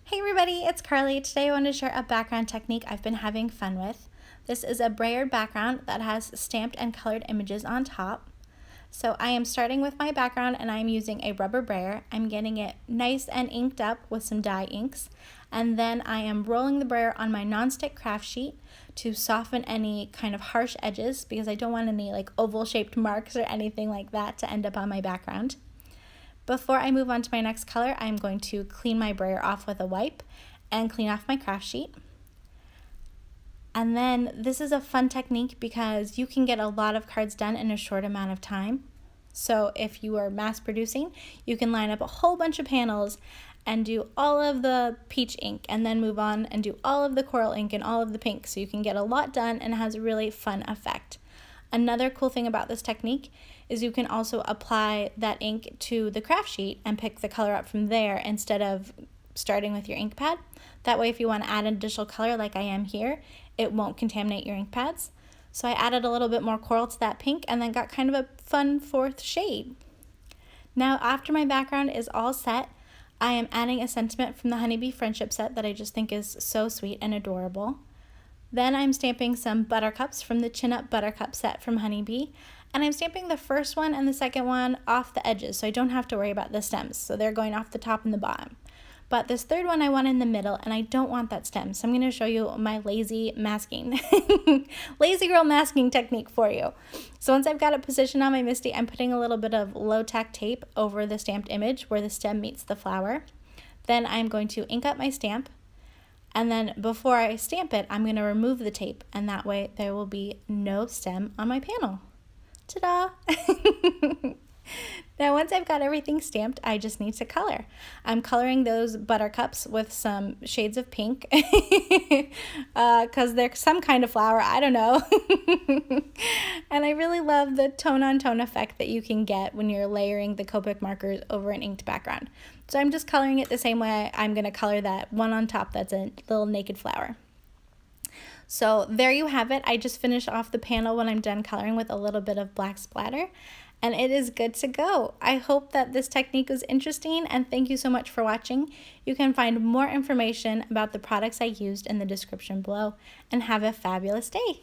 Hey everybody, it's Carly. Today I want to share a background technique I've been having fun with. This is a Brayered background that has stamped and colored images on top. So I am starting with my background and I'm using a rubber brayer. I'm getting it nice and inked up with some dye inks. And then I am rolling the brayer on my nonstick craft sheet to soften any kind of harsh edges because I don't want any like oval shaped marks or anything like that to end up on my background. Before I move on to my next color, I'm going to clean my brayer off with a wipe and clean off my craft sheet. And then this is a fun technique because you can get a lot of cards done in a short amount of time. So if you are mass producing, you can line up a whole bunch of panels and do all of the peach ink and then move on and do all of the coral ink and all of the pink. So you can get a lot done and it has a really fun effect. Another cool thing about this technique is you can also apply that ink to the craft sheet and pick the color up from there instead of starting with your ink pad. That way if you want to add an additional color like I am here, it won't contaminate your ink pads. So I added a little bit more coral to that pink and then got kind of a fun fourth shade. Now after my background is all set, I am adding a sentiment from the Honeybee Friendship set that I just think is so sweet and adorable. Then I'm stamping some buttercups from the Chin Up Buttercup set from Honeybee. And I'm stamping the first one and the second one off the edges so I don't have to worry about the stems. So they're going off the top and the bottom. But this third one I want in the middle and I don't want that stem. So I'm going to show you my lazy masking, lazy girl masking technique for you. So once I've got it positioned on my Misty, I'm putting a little bit of low-tack tape over the stamped image where the stem meets the flower. Then I'm going to ink up my stamp. And then before I stamp it, I'm going to remove the tape, and that way there will be no stem on my panel. Ta-da! Now once I've got everything stamped, I just need to color. I'm coloring those buttercups with some shades of pink because they're some kind of flower, I don't know. And I really love the tone-on-tone effect that you can get when you're layering the Copic markers over an inked background. So I'm just coloring it the same way I'm going to color that one on top that's a little naked flower. So there you have it. I just finished off the panel when I'm done coloring with a little bit of black splatter. And it is good to go. I hope that this technique was interesting and thank you so much for watching. You can find more information about the products I used in the description below and have a fabulous day.